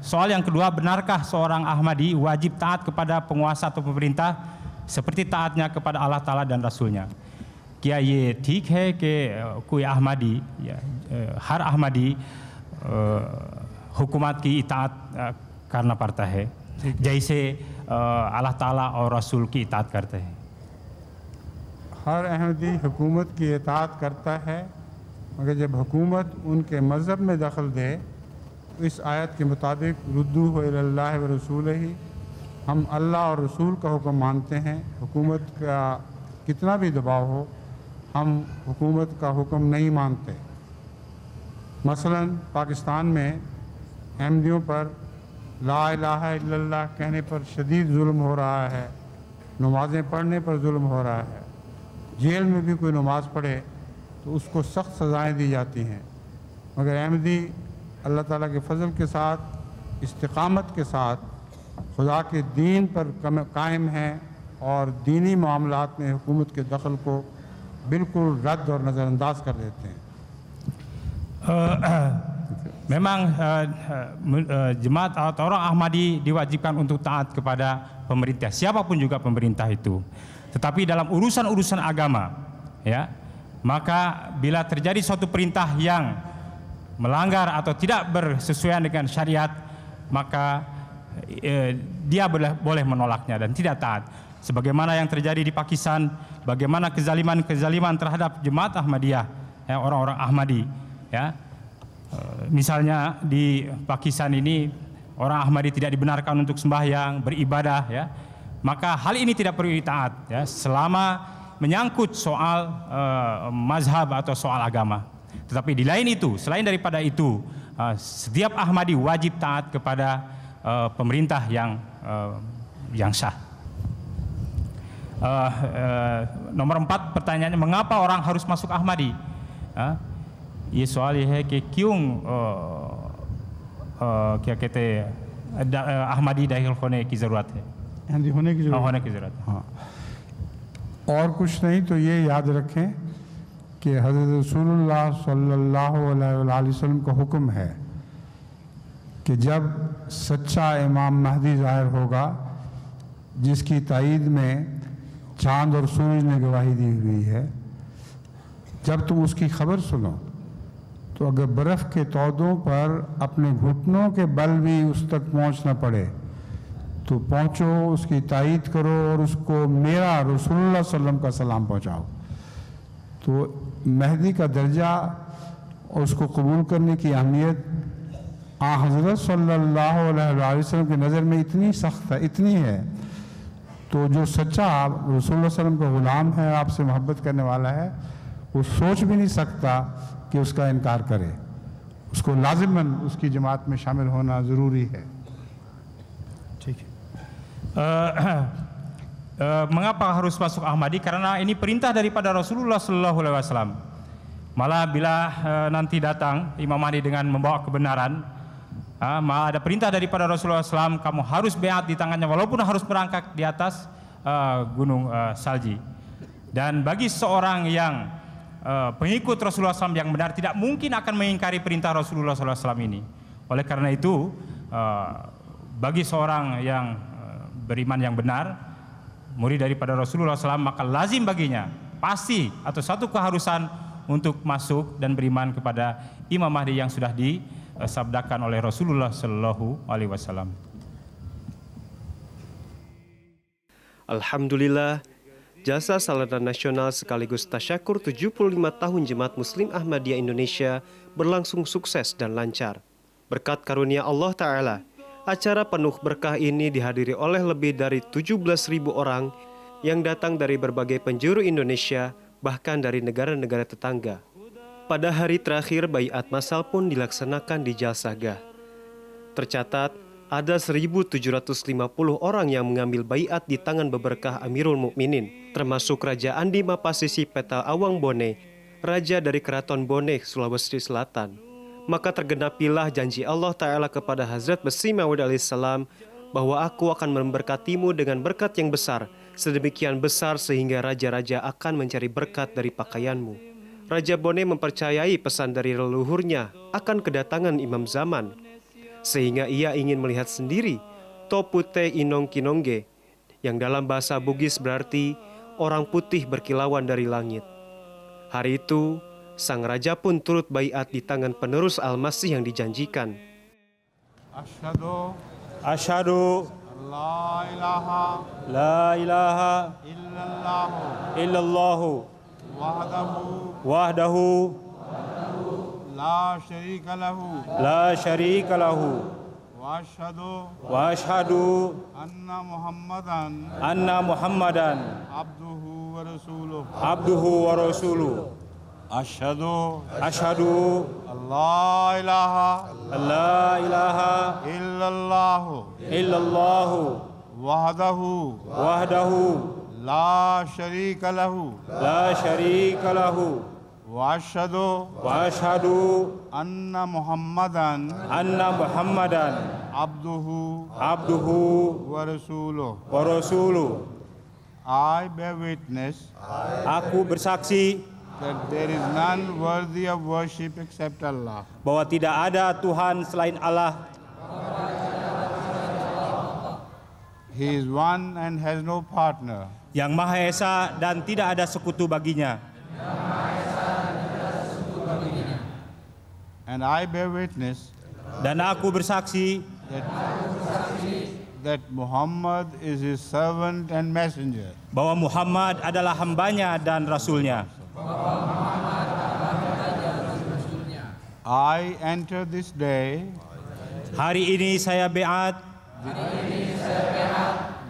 Soal yang kedua, benarkah seorang Ahmadi wajib taat kepada penguasa atau pemerintah seperti taatnya kepada Allah Ta'ala dan Rasulnya? क्या ये ठीक है कि कोई अहमदी या हर अहमदी हुकूमत की इताअत करना पड़ता है जैसे अल्लाह ताला और रसूल की इताअत करते हैं? हर अहमदी हुकूमत की इताअत करता है, मगर जब हुकूमत उनके मज़हब में दखल दे तो इस आयत के मुताबिक रुद्दू इल्लल्लाहि व रसूलिही, हम अल्लाह और रसूल का हुक्म मानते हैं। हुकूमत का कितना भी दबाव हो, हम हुकूमत का हुक्म नहीं मानते। मसलन पाकिस्तान में अहमदियों पर ला इलाहा इल्लल्लाह कहने पर शदीद जुल्म हो रहा है, नमाज़ें पढ़ने पर जुल्म हो रहा है। जेल में भी कोई नमाज़ पढ़े तो उसको सख्त सज़ाएं दी जाती हैं, मगर अहमदी अल्लाह ताला के फ़ज़ल के साथ, इस्तिक़ामत के साथ खुदा के दीन पर कायम हैं और दीनी मामलात में हुकूमत के दखल को बिल्कुल रद्द और नज़रअंदाज कर देते हैं। Memang jemaat atau orang Ahmadi diwajibkan untuk taat kepada pemerintah, siapapun juga pemerintah itu. Tetapi dalam urusan-urusan agama, ya, maka bila terjadi suatu perintah yang melanggar atau tidak bersesuaian dengan syariat, maka dia boleh menolaknya dan tidak taat. Sebagaimana yang terjadi di Pakistan, bagaimana kezaliman terhadap jemaat Ahmadiyah, ya, orang-orang Ahmadi, ya. Misalnya di Pakistan ini orang Ahmadi tidak dibenarkan untuk sembahyang, beribadah, ya. Maka hal ini tidak perlu ditaat, ya, selama menyangkut soal mazhab atau soal agama. Tetapi di lain itu, selain daripada itu, setiap Ahmadi wajib taat kepada pemerintah yang sah. Nomor 4 pertanyaannya, mengapa orang harus masuk Ahmadi? ये सवाल ये है कि क्यों क्या कहते हैं अहमदी दाखिल होने की ज़रूरत है? होने की ज़रूरत है। हाँ, और कुछ नहीं तो ये याद रखें कि हज़रत रसूलुल्लाह सल्लल्लाहु अलैहि वसल्लम का हुक्म है कि जब सच्चा इमाम महदी ज़ाहिर होगा, जिसकी तायीद में चाँद और सूरज ने गवाही दी हुई है, जब तुम उसकी खबर सुनो तो अगर बर्फ़ के तौदों पर अपने घुटनों के बल भी उस तक पहुंचना पड़े तो पहुंचो, उसकी तायीद करो और उसको मेरा रसूलुल्लाह सल्लल्लाहु अलैहि वसल्लम का सलाम पहुंचाओ। तो महदी का दर्जा और उसको कबूल करने की अहमियत हज़रत सल्लल्लाहु अलैहि वसल्लम की नज़र में इतनी सख्त है, इतनी है, तो जो सच्चा रसूलुल्लाह सल्लल्लाहु अलैहि वसल्लम का ग़ुलाम है, आपसे मोहब्बत करने वाला है, वो सोच भी नहीं सकता कि उसका इनकार करे। उसको लाजिमन उसकी जमात में शामिल होना ज़रूरी है। ठीक है। Mengapa harus masuk Ahmadi? Karena ini perintah daripada Rasulullah Sallallahu Alaihi Wasallam. Malah bila nanti datang Imam Mahdi dengan membawa kebenaran, malah ada perintah daripada Rasulullah SAW, kamu harus beat di tangannya walaupun harus merangkak di atas gunung salji. Dan bagi seorang yang pengikut Rasulullah SAW yang benar tidak mungkin akan mengingkari perintah Rasulullah SAW ini. Oleh karena itu, bagi seorang yang beriman yang benar, murid daripada Rasulullah SAW, maka lazim baginya pasti atau satu keharusan untuk masuk dan beriman kepada Imam Mahdi yang sudah disabdakan oleh Rasulullah Sallallahu Alaihi Wasallam. Alhamdulillah, jasa sarana nasional sekaligus tasyakur 75 tahun Jemaat Muslim Ahmadiyah Indonesia berlangsung sukses dan lancar. Berkat karunia Allah Ta'ala, acara penuh berkah ini dihadiri oleh lebih dari 17.000 orang yang datang dari berbagai penjuru Indonesia, bahkan dari negara-negara tetangga. Pada hari terakhir, baiat massal pun dilaksanakan di Jalsagah. Tercatat, ada 1.750 orang yang mengambil baiat di tangan beberkah Amirul Mukminin, termasuk Raja Andi Mapasisi Peta Awang Bone, Raja dari Keraton Bone, Sulawesi Selatan. Maka tergenapilah janji Allah Ta'ala kepada Hazrat Masih Maud alaihissalam bahwa aku akan memberkatimu dengan berkat yang besar, sedemikian besar sehingga raja-raja akan mencari berkat dari pakaianmu. Raja Bone mempercayai pesan dari leluhurnya akan kedatangan Imam Zaman, sehingga ia ingin melihat sendiri Topute Inong Kinongge, yang dalam bahasa Bugis berarti orang putih berkilauan dari langit. Hari itu, sang raja pun turut baiat di tangan penerus Al-Masih yang dijanjikan. Asyhadu la ilaha illallahu wahdahu la syarika lahu wa asyhadu anna muhammadan abduhu wa rasuluh. Asyhadu la ilaha illallahu wahdahu la syarika lahu wa asyhadu anna muhammadan abduhu wa rasuluh. I bear witness, aku bersaksi that there is none worthy of worship except Allah. bahwa tidak ada Tuhan selain Allah. He is one and has no partner. Yang Maha Esa dan tidak ada sekutu baginya. And I bear witness, dan aku bersaksi that Muhammad is his servant and messenger. bahwa Muhammad adalah hambanya dan rasulnya. I enter this day, hari ini saya baiat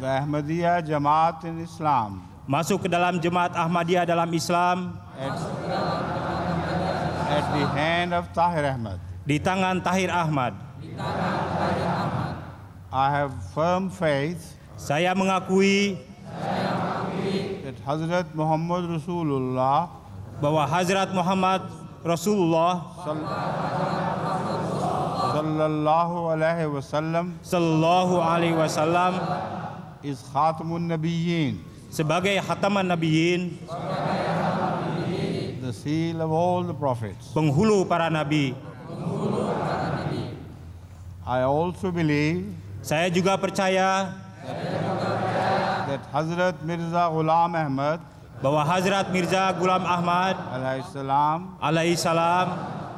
the Ahmadiyya Jamaat in Islam, masuk ke dalam Jemaat Ahmadiyah dalam Islam at the hand of Tahir Ahmad. di tangan Tahir Ahmad. I have firm faith, saya mengakui that Hazrat Muhammad Rasulullah, bahwa Hazrat Muhammad Rasulullah sallallahu alaihi wasallam is khatamun nabiyyin, sebagai khataman nabiyyin, the seal of all the prophets. penghulu para nabi. I also believe, saya juga percaya that Hazrat Mirza Ghulam Ahmad, bahwa Hazrat Mirza Ghulam Ahmad alaihissalam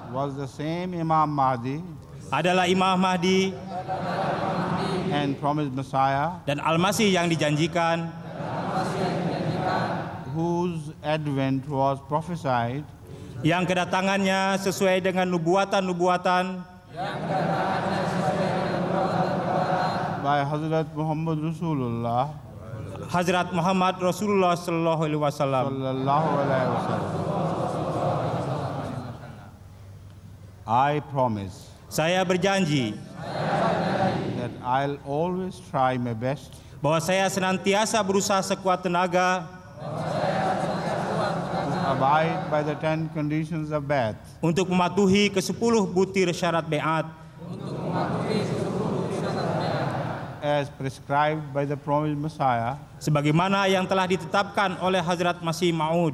was the same Imam Mahdi adalah Imam Mahdi and promised Messiah, dan Al-Masih yang dijanjikan, whose advent was prophesied yang kedatangannya sesuai dengan nubuatan-nubuatan by Hazrat Muhammad Rasulullah Hazrat Muhammad Rasulullah sallallahu alaihi wasallam. I promise, saya berjanji that I'll always try my best bahwa saya senantiasa berusaha sekuat tenaga to abide by the 10 conditions of bai'at, untuk mematuhi ke-10 butir syarat bai'at as prescribed by the promised Messiah, sebagaimana yang telah ditetapkan oleh Hazrat Masih Maud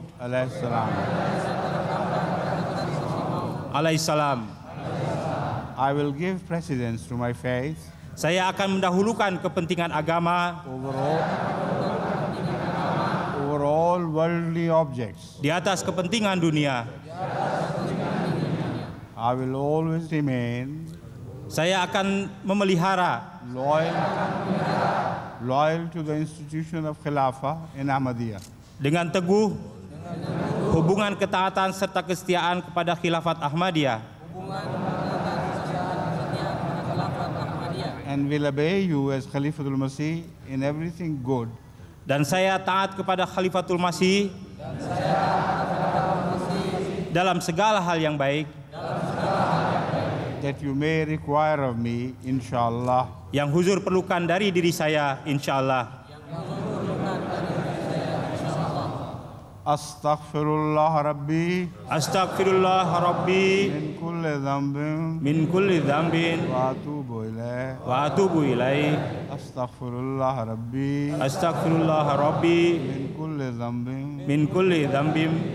alaihissalam. I will give precedence to my faith Saya akan mendahulukan kepentingan agama over all worldly objects. Di atas kepentingan dunia. I will always remain saya akan memelihara loyal to the institution of Khilafah in Ahmadiyya. dengan teguh hubungan ketaatan serta kesetiaan kepada Khilafat Ahmadiyah and will obey you as Khalifatul Masih in everything good, dan saya taat kepada Khalifatul Masih dalam segala hal yang baik that you may require of me, inshallah. yang huzur perlukan dari diri saya, insyaallah. Astaghfirullah Rabbi Astaghfirullah Rabbi min kulli dhanbin wa atubu ilaih. Astaghfirullah Rabbi Astaghfirullah Rabbi min kulli dhanbin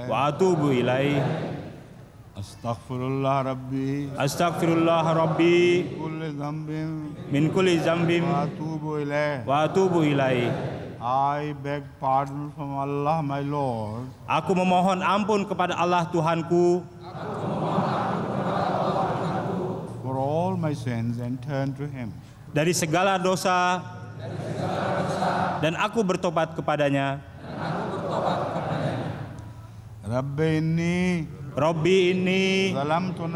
wa atubu ilaih. Astaghfirullah Rabbi Astaghfirullah Rabbi min kulli dhanbin wa atubu ilaih. I beg pardon from Allah my Lord Aku memohon ampun kepada Allah Tuhanku for all my sins and turn to Him. dari segala dosa, dan aku bertobat kepadanya. Rabbi inni zalamtu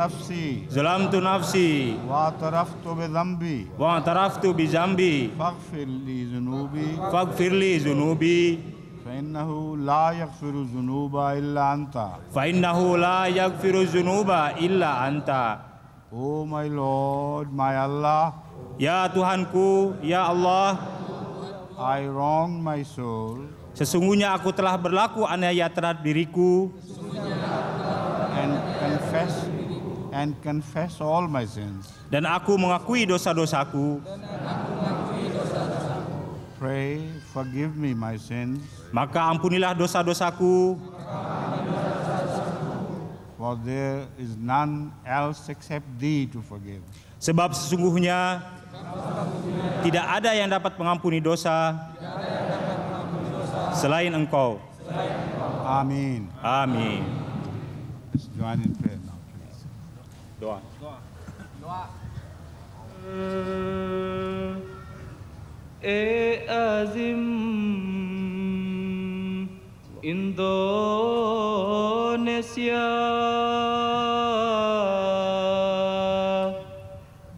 nafsi wa ataraftu bi dhanbi faghfir li dhunubi fa innahu la yaghfiru dhunuba illa anta. Oh my Lord, my Allah, Ya Tuhanku, ya Allah, I wronged my soul sesungguhnya aku telah berlaku aniaya terhadap diriku and confess all my sins. dan aku mengakui dosa-dosaku. Pray, forgive me my sins, Maka ampunilah dosa-dosaku, for there is none else except Thee to forgive. sebab sesungguhnya tidak ada yang dapat mengampuni dosa selain Engkau. Amin. Amin. Let's join in prayer now, please. Doa. Azim Indonesia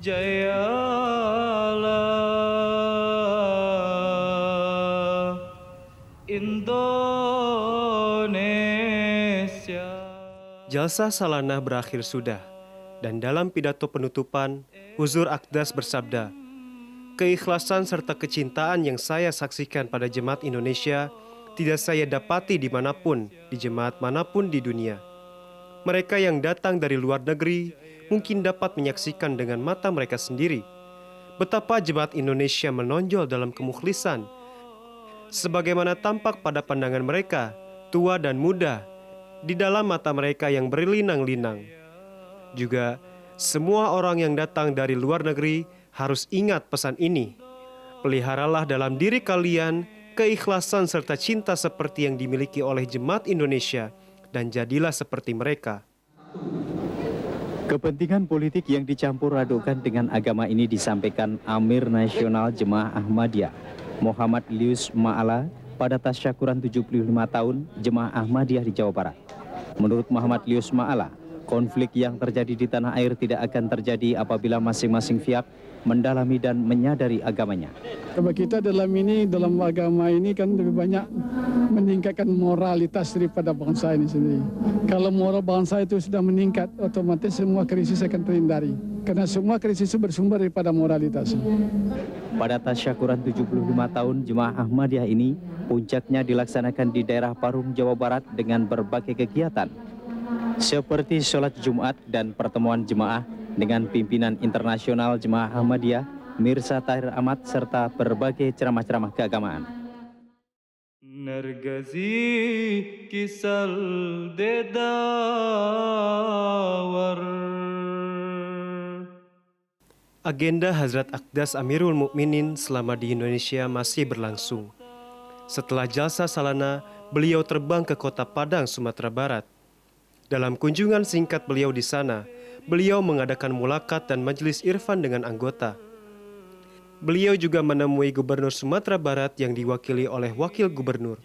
Jayalah Indonesia. Jalsa Salanah berakhir sudah, dan dalam pidato penutupan, Huzur Aqdas bersabda, keikhlasan serta kecintaan yang saya saksikan pada jemaat Indonesia tidak saya dapati dimanapun, di jemaat manapun di dunia. Mereka yang datang dari luar negeri mungkin dapat menyaksikan dengan mata mereka sendiri betapa jemaat Indonesia menonjol dalam kemukhlisan, sebagaimana tampak pada pandangan mereka, tua dan muda, di dalam mata mereka yang berlinang-linang. Juga, semua orang yang datang dari luar negeri harus ingat pesan ini. Peliharalah dalam diri kalian keikhlasan serta cinta seperti yang dimiliki oleh jemaat Indonesia, dan jadilah seperti mereka. Kepentingan politik yang dicampur adukkan dengan agama ini disampaikan Amir Nasional Jemaah Ahmadiyah, Muhammad Lius Ma'ala, pada tasyakuran 75 tahun Jemaah Ahmadiyah di Jawa Barat. Menurut Muhammad Lius Ma'ala, konflik yang terjadi di tanah air tidak akan terjadi apabila masing-masing pihak mendalami dan menyadari agamanya. Kalau kita dalam agama ini kan lebih banyak meningkatkan moralitas daripada bangsa ini sendiri. Kalau moral bangsa itu sudah meningkat, otomatis semua krisis akan terhindari. Karena semua krisis itu bersumber daripada moralitas. Pada tasyakuran 75 tahun Jemaah Ahmadiyah ini, puncaknya dilaksanakan di daerah Parung, Jawa Barat dengan berbagai kegiatan, seperti sholat Jumat dan pertemuan jemaah dengan pimpinan internasional Jemaah Ahmadiyah, Mirza Tahir Ahmad, serta berbagai ceramah-ceramah keagamaan. Nergazi kisal dedawar. Agenda Hazrat Aqdas Amirul Mukminin selama di Indonesia masih berlangsung. Setelah Jalsa Salanah, beliau terbang ke kota Padang, Sumatera Barat. Dalam kunjungan singkat beliau di sana, beliau mengadakan mulakat dan majelis irfan dengan anggota. Beliau juga menemui Gubernur Sumatera Barat yang diwakili oleh Wakil Gubernur.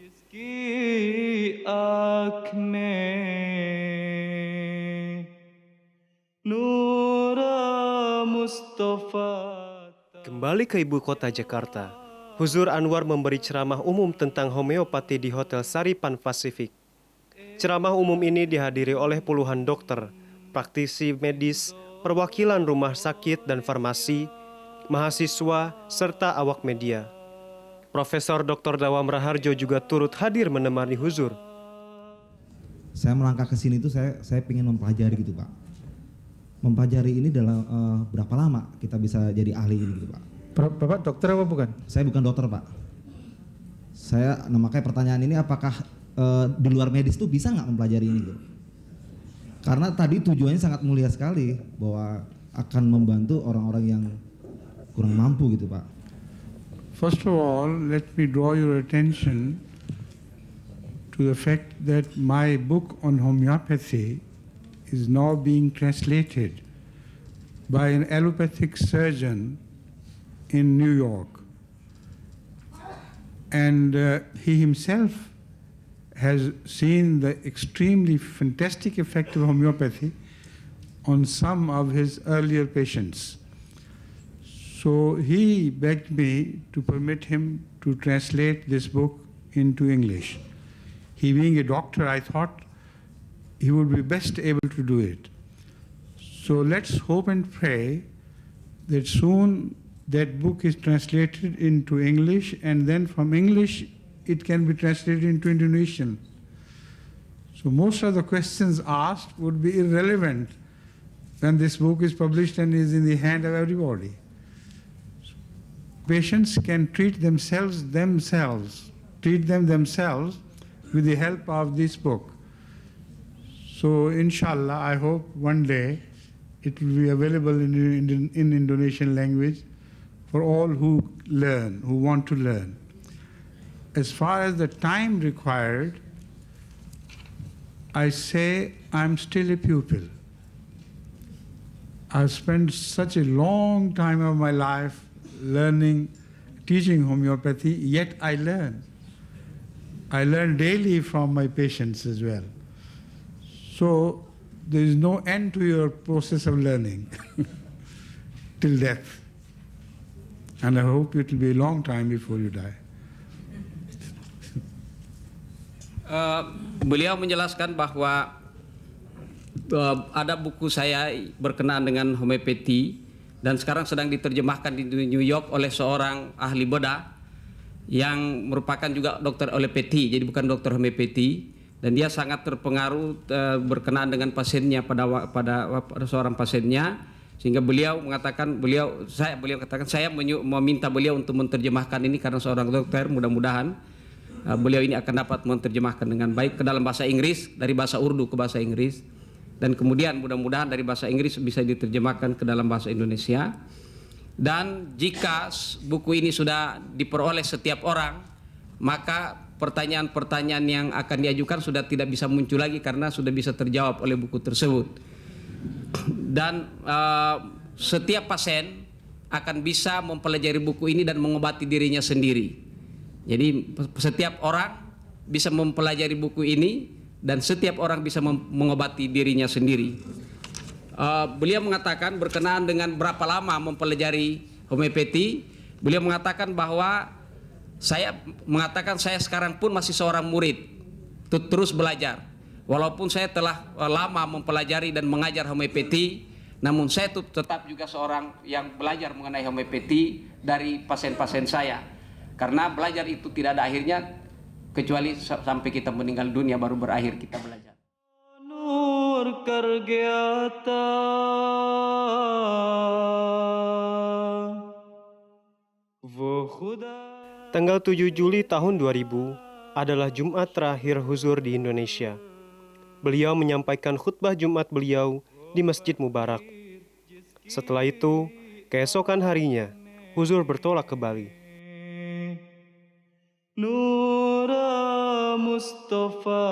akme Nura Mustafa. Kembali ke ibu kota Jakarta, Huzur Anwar memberi ceramah umum tentang homeopati di Hotel Saripan Pasifik. Ceramah umum ini dihadiri oleh puluhan dokter, praktisi medis, perwakilan rumah sakit dan farmasi, mahasiswa, serta awak media. Profesor Dr. Dawam Raharjo juga turut hadir menemani Huzur. Saya melangkah ke sini itu saya ingin mempelajari gitu Pak. Mempelajari ini dalam berapa lama kita bisa jadi ahli ini gitu Pak. Bapak dokter apa bukan? Saya bukan dokter Pak. Makanya pertanyaan ini apakah di luar medis tuh bisa nggak mempelajari ini gitu? Karena tadi tujuannya sangat mulia sekali bahwa akan membantu orang-orang yang kurang mampu gitu Pak. First of all, let me draw your attention to the fact that my book on homeopathy is now being translated by an allopathic surgeon in New York. And he himself has seen the extremely fantastic effect of homeopathy on some of his earlier patients. So he begged me to permit him to translate this book into English. He being a doctor, I thought he would be best able to do it. So let's hope and pray that soon that book is translated into English, and then from English it can be translated into Indonesian. So most of the questions asked would be irrelevant when this book is published and is in the hand of everybody. Patients can treat them themselves with the help of this book. So inshallah, I hope one day it will be available in Indonesian language for all who want to learn. As far as the time required, I say I'm still a pupil. I've spent such a long time of my life teaching homeopathy, yet I learn. I learn daily from my patients as well. So there is no end to your process of learning till death. And I hope it will be a long time before you die. Beliau menjelaskan bahwa ada buku saya berkenaan dengan homeopati dan sekarang sedang diterjemahkan di New York oleh seorang ahli bedah yang merupakan juga dokter homeopati, jadi bukan dokter homeopati, dan dia sangat terpengaruh berkenaan dengan pasiennya pada seorang pasiennya, sehingga beliau mengatakan saya meminta beliau untuk menerjemahkan ini karena seorang dokter, mudah-mudahan beliau ini akan dapat menerjemahkan dengan baik ke dalam bahasa Inggris, dari bahasa Urdu ke bahasa Inggris, dan kemudian mudah-mudahan dari bahasa Inggris bisa diterjemahkan ke dalam bahasa Indonesia. Dan jika buku ini sudah diperoleh setiap orang, maka pertanyaan-pertanyaan yang akan diajukan sudah tidak bisa muncul lagi karena sudah bisa terjawab oleh buku tersebut. Dan setiap pasien akan bisa mempelajari buku ini dan mengobati dirinya sendiri. Jadi setiap orang bisa mempelajari buku ini dan setiap orang bisa mengobati dirinya sendiri. Beliau mengatakan berkenaan dengan berapa lama mempelajari homeopati, beliau mengatakan bahwa saya sekarang pun masih seorang murid, terus belajar. Walaupun saya telah lama mempelajari dan mengajar homeopati, namun saya tetap juga seorang yang belajar mengenai homeopati dari pasien-pasien saya. Karena belajar itu tidak ada akhirnya, kecuali sampai kita meninggal dunia baru berakhir kita belajar. Nur Kargyata Tanggal 7 Juli tahun 2000 adalah Jumat terakhir Huzur di Indonesia. Beliau menyampaikan khutbah Jumat beliau di Masjid Mubarak. Setelah itu, keesokan harinya, Huzur bertolak ke Bali. Nura Mustafa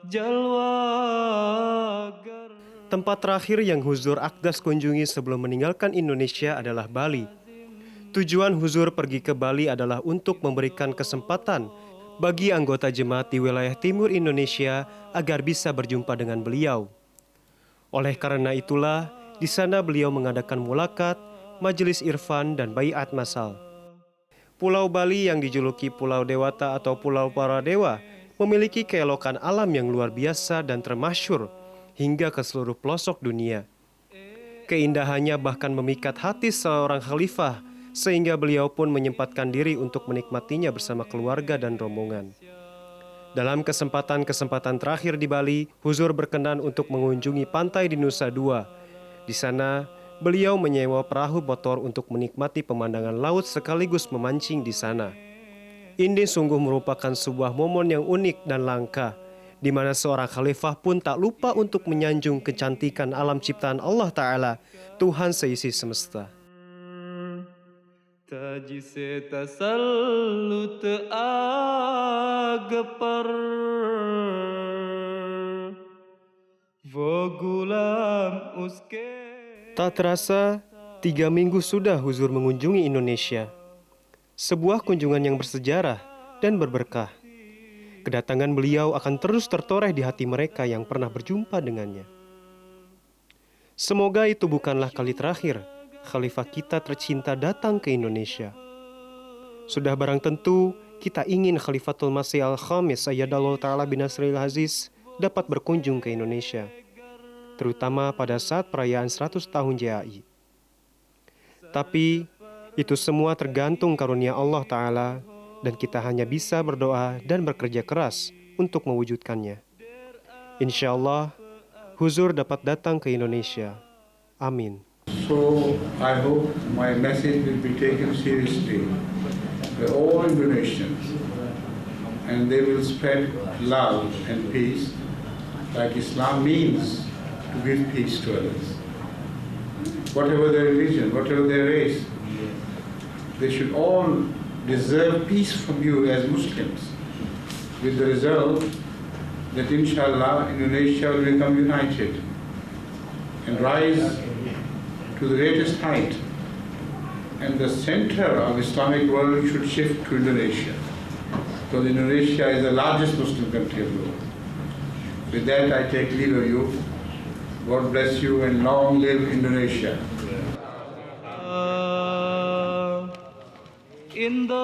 Jalwa. Tempat terakhir yang Huzur Akdas kunjungi sebelum meninggalkan Indonesia adalah Bali. Tujuan Huzur pergi ke Bali adalah untuk memberikan kesempatan bagi anggota jemaat di wilayah timur Indonesia agar bisa berjumpa dengan beliau. Oleh karena itulah, di sana beliau mengadakan mulakat, majelis irfan, dan baiat massal. Pulau Bali yang dijuluki Pulau Dewata atau Pulau Para Dewa memiliki keelokan alam yang luar biasa dan termasyhur hingga ke seluruh pelosok dunia. Keindahannya bahkan memikat hati seorang khalifah, sehingga beliau pun menyempatkan diri untuk menikmatinya bersama keluarga dan rombongan. Dalam kesempatan-kesempatan terakhir di Bali, Huzur berkenan untuk mengunjungi pantai di Nusa Dua. Di sana, beliau menyewa perahu motor untuk menikmati pemandangan laut sekaligus memancing di sana. Ini sungguh merupakan sebuah momen yang unik dan langka, di mana seorang khalifah pun tak lupa untuk menyanjung kecantikan alam ciptaan Allah Ta'ala, Tuhan seisi semesta. जिसे तसल्लुत आग पर वो गुलाम उसके. Tak terasa, 3 minggu sudah Huzur mengunjungi Indonesia. Sebuah kunjungan yang bersejarah dan berberkah. Kedatangan beliau akan terus tertoreh di hati mereka yang pernah berjumpa dengannya. Semoga itu bukanlah kali terakhir khalifah kita tercinta datang ke Indonesia. Sudah barang tentu kita ingin Khalifatul Masih Al-Khamis Ayyadallahu Ta'ala binasril Aziz dapat berkunjung ke Indonesia, terutama pada saat perayaan 100 tahun JAI. Tapi itu semua tergantung karunia Allah Ta'ala, dan kita hanya bisa berdoa dan bekerja keras untuk mewujudkannya. Insya Allah, Huzur dapat datang ke Indonesia. Amin. So I hope my message will be taken seriously by all Indonesians, and they will spread love and peace like Islam means to give peace to others. Whatever their religion, whatever their race, they should all deserve peace from you as Muslims, with the result that inshallah Indonesia will become united and rise to the greatest height, and the center of Islamic world should shift to Indonesia, because Indonesia is the largest Muslim country of the world. With that, I take leave of you. God bless you and long live Indonesia. Indonesia.